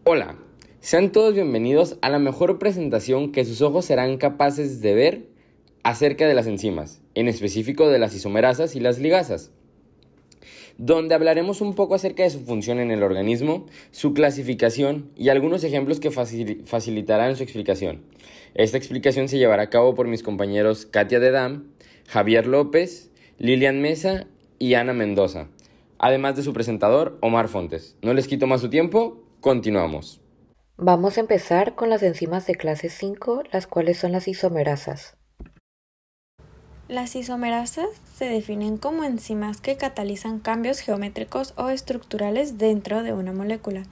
Hola, sean todos bienvenidos a la mejor presentación que sus ojos serán capaces de ver acerca de las enzimas, en específico de las isomerasas y las ligasas, donde hablaremos un poco acerca de su función en el organismo, su clasificación y algunos ejemplos que facilitarán su explicación. Esta explicación se llevará a cabo por mis compañeros Katia Dedam, Javier López, Lilian Mesa y Ana Mendoza, además de su presentador Omar Fontes. No les quito más su tiempo, continuamos. Vamos a empezar con las enzimas de clase 5, las cuales son las isomerasas. Las isomerasas se definen como enzimas que catalizan cambios geométricos o estructurales dentro de una molécula.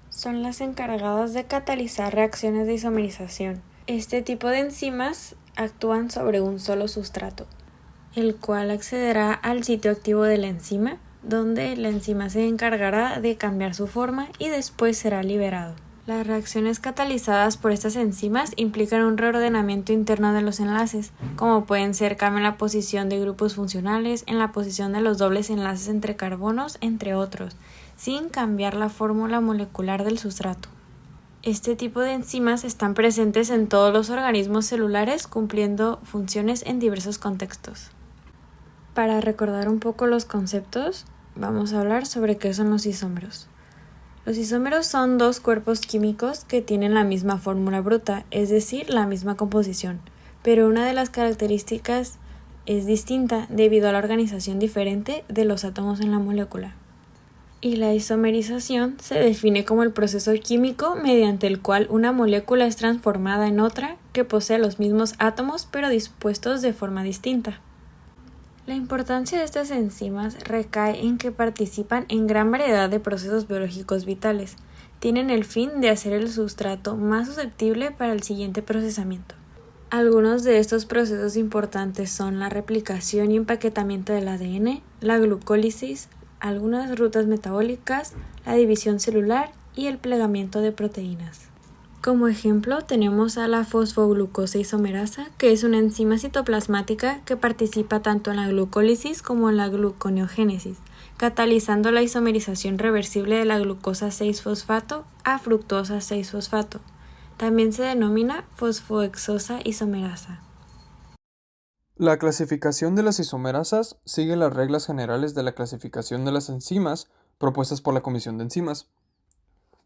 Son las encargadas de catalizar reacciones de isomerización. Este tipo de enzimas actúan sobre un solo sustrato, el cual accederá al sitio activo de la enzima, donde la enzima se encargará de cambiar su forma y después será liberado. Las reacciones catalizadas por estas enzimas implican un reordenamiento interno de los enlaces, como pueden ser cambio en la posición de grupos funcionales, en la posición de los dobles enlaces entre carbonos, entre otros, sin cambiar la fórmula molecular del sustrato. Este tipo de enzimas están presentes en todos los organismos celulares, cumpliendo funciones en diversos contextos. Para recordar un poco los conceptos, vamos a hablar sobre qué son los isómeros. Los isómeros son dos cuerpos químicos que tienen la misma fórmula bruta, es decir, la misma composición, pero una de las características es distinta debido a la organización diferente de los átomos en la molécula. Y la isomerización se define como el proceso químico mediante el cual una molécula es transformada en otra que posee los mismos átomos pero dispuestos de forma distinta. La importancia de estas enzimas recae en que participan en gran variedad de procesos biológicos vitales. Tienen el fin de hacer el sustrato más susceptible para el siguiente procesamiento. Algunos de estos procesos importantes son la replicación y empaquetamiento del ADN, la glucólisis, algunas rutas metabólicas, la división celular y el plegamiento de proteínas. Como ejemplo, tenemos a la fosfoglucosa isomerasa, que es una enzima citoplasmática que participa tanto en la glucólisis como en la gluconeogénesis, catalizando la isomerización reversible de la glucosa 6-fosfato a fructosa 6-fosfato. También se denomina fosfohexosa isomerasa. La clasificación de las isomerasas sigue las reglas generales de la clasificación de las enzimas propuestas por la Comisión de Enzimas.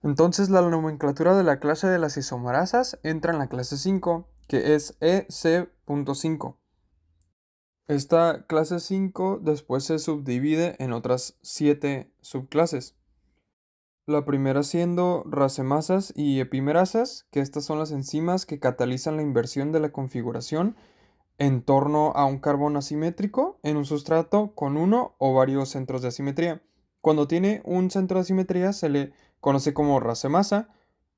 Entonces, la nomenclatura de la clase de las isomerasas entra en la clase 5, que es EC.5. Esta clase 5 después se subdivide en otras 7 subclases. La primera siendo racemasas y epimerasas, que estas son las enzimas que catalizan la inversión de la configuración en torno a un carbono asimétrico en un sustrato con uno o varios centros de asimetría. Cuando tiene un centro de asimetría se le conoce como racemasa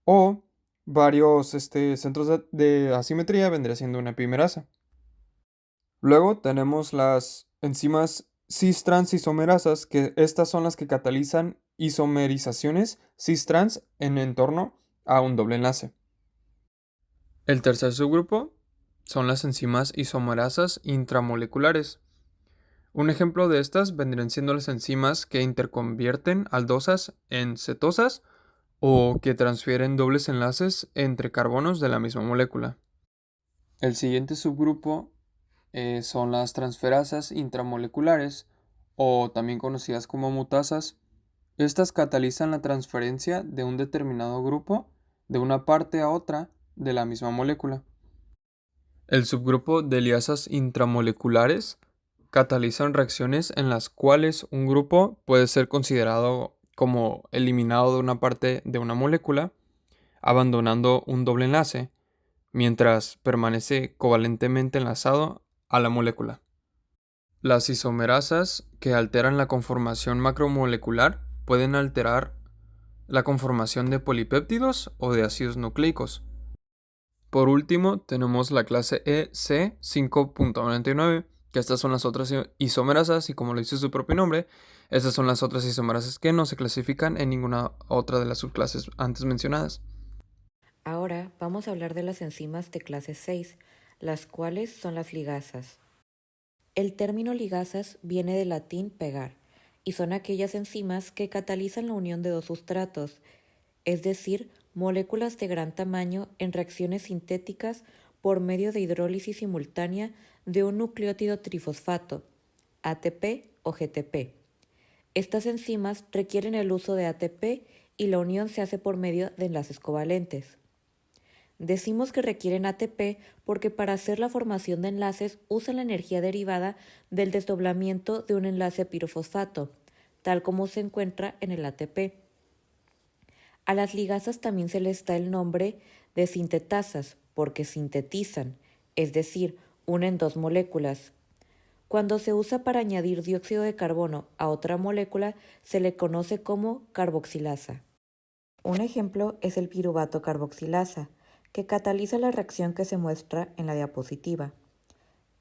o varios centros de asimetría vendría siendo una epimerasa. Luego tenemos las enzimas cis-trans isomerasas, que estas son las que catalizan isomerizaciones cis-trans en torno a un doble enlace. El tercer subgrupo son las enzimas isomerasas intramoleculares. Un ejemplo de estas vendrían siendo las enzimas que interconvierten aldosas en cetosas o que transfieren dobles enlaces entre carbonos de la misma molécula. El siguiente subgrupo son las transferasas intramoleculares o también conocidas como mutasas. Estas catalizan la transferencia de un determinado grupo de una parte a otra de la misma molécula. El subgrupo de liasas intramoleculares catalizan reacciones en las cuales un grupo puede ser considerado como eliminado de una parte de una molécula, abandonando un doble enlace, mientras permanece covalentemente enlazado a la molécula. Las isomerasas que alteran la conformación macromolecular pueden alterar la conformación de polipéptidos o de ácidos nucleicos. Por último, tenemos la clase EC5.99, que estas son las otras isomerasas y como lo dice su propio nombre, estas son las otras isomerasas que no se clasifican en ninguna otra de las subclases antes mencionadas. Ahora vamos a hablar de las enzimas de clase 6, las cuales son las ligasas. El término ligasas viene del latín pegar, y son aquellas enzimas que catalizan la unión de dos sustratos, es decir, moléculas de gran tamaño en reacciones sintéticas por medio de hidrólisis simultánea de un nucleótido trifosfato, ATP o GTP. Estas enzimas requieren el uso de ATP y la unión se hace por medio de enlaces covalentes. Decimos que requieren ATP porque para hacer la formación de enlaces usan la energía derivada del desdoblamiento de un enlace pirofosfato, tal como se encuentra en el ATP. A las ligasas también se les da el nombre de sintetasas porque sintetizan, es decir, unen dos moléculas. Cuando se usa para añadir dióxido de carbono a otra molécula, se le conoce como carboxilasa. Un ejemplo es el piruvato carboxilasa, que cataliza la reacción que se muestra en la diapositiva.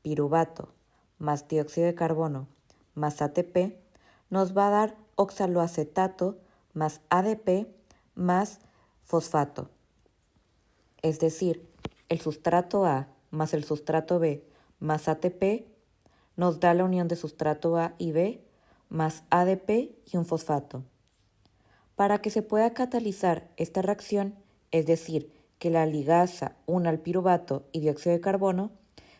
Piruvato más dióxido de carbono más ATP nos va a dar oxaloacetato más ADP más fosfato. Es decir, el sustrato A más el sustrato B más ATP nos da la unión de sustrato A y B más ADP y un fosfato. Para que se pueda catalizar esta reacción, es decir, que la ligasa una al piruvato y dióxido de carbono,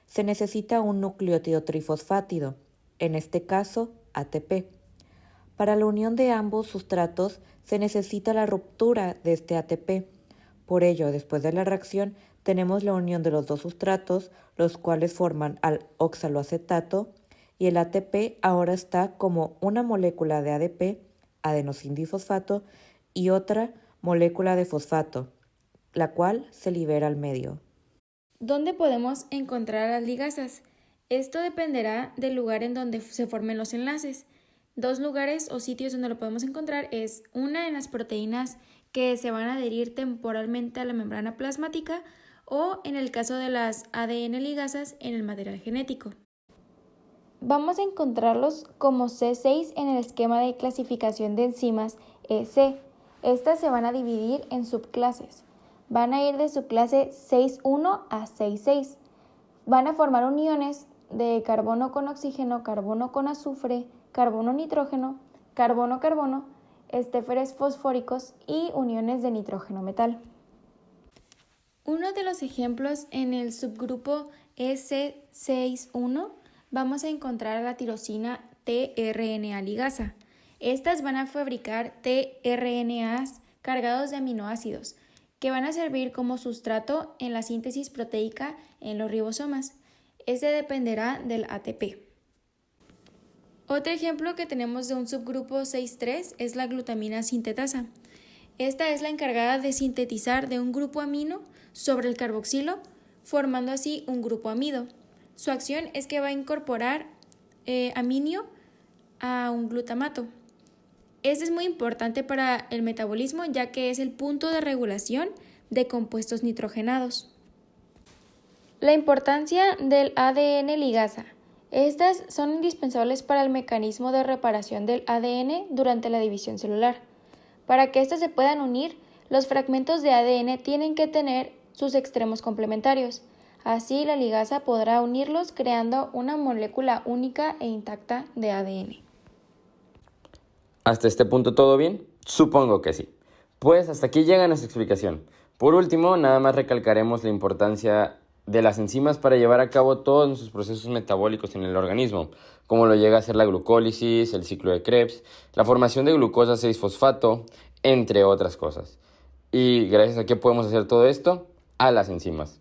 se necesita un nucleótido trifosfátido, en este caso ATP. Para la unión de ambos sustratos se necesita la ruptura de este ATP. Por ello, después de la reacción, tenemos la unión de los dos sustratos, los cuales forman al oxaloacetato, y el ATP ahora está como una molécula de ADP, adenosindifosfato, y otra molécula de fosfato, la cual se libera al medio. ¿Dónde podemos encontrar las ligasas? Esto dependerá del lugar en donde se formen los enlaces. Dos lugares o sitios donde lo podemos encontrar es una en las proteínas que se van a adherir temporalmente a la membrana plasmática o en el caso de las ADN ligasas en el material genético. Vamos a encontrarlos como C6 en el esquema de clasificación de enzimas EC. Estas se van a dividir en subclases. Van a ir de subclase 6.1 a 6.6. Van a formar uniones de carbono con oxígeno, carbono con azufre, carbono-nitrógeno, carbono-carbono, estéferes fosfóricos y uniones de nitrógeno-metal. Uno de los ejemplos en el subgrupo EC6.1 vamos a encontrar la tirosina tRNA ligasa. Estas van a fabricar tRNAs cargados de aminoácidos, que van a servir como sustrato en la síntesis proteica en los ribosomas. Este dependerá del ATP. Otro ejemplo que tenemos de un subgrupo 6.3 es la glutamina sintetasa. Esta es la encargada de sintetizar de un grupo amino sobre el carboxilo, formando así un grupo amido. Su acción es que va a incorporar aminio a un glutamato. Este es muy importante para el metabolismo, ya que es el punto de regulación de compuestos nitrogenados. La importancia del ADN ligasa. Estas son indispensables para el mecanismo de reparación del ADN durante la división celular. Para que éstas se puedan unir, los fragmentos de ADN tienen que tener sus extremos complementarios. Así, la ligasa podrá unirlos creando una molécula única e intacta de ADN. ¿Hasta este punto todo bien? Supongo que sí. Pues hasta aquí llega nuestra explicación. Por último, nada más recalcaremos la importancia de las enzimas para llevar a cabo todos nuestros procesos metabólicos en el organismo, como lo llega a ser la glucólisis, el ciclo de Krebs, la formación de glucosa 6-fosfato, entre otras cosas. ¿Y gracias a qué podemos hacer todo esto? A las enzimas.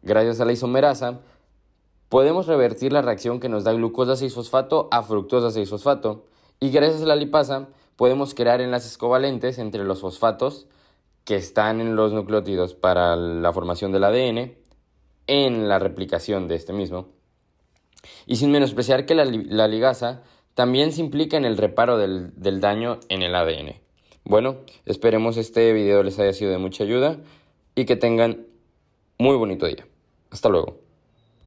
Gracias a la isomerasa, podemos revertir la reacción que nos da glucosa 6-fosfato a fructosa 6-fosfato, y gracias a la lipasa podemos crear enlaces covalentes entre los fosfatos que están en los nucleótidos para la formación del ADN, en la replicación de este mismo. Y sin menospreciar que la ligasa también se implica en el reparo del daño en el ADN. Bueno, esperemos este video les haya sido de mucha ayuda y que tengan muy bonito día. Hasta luego.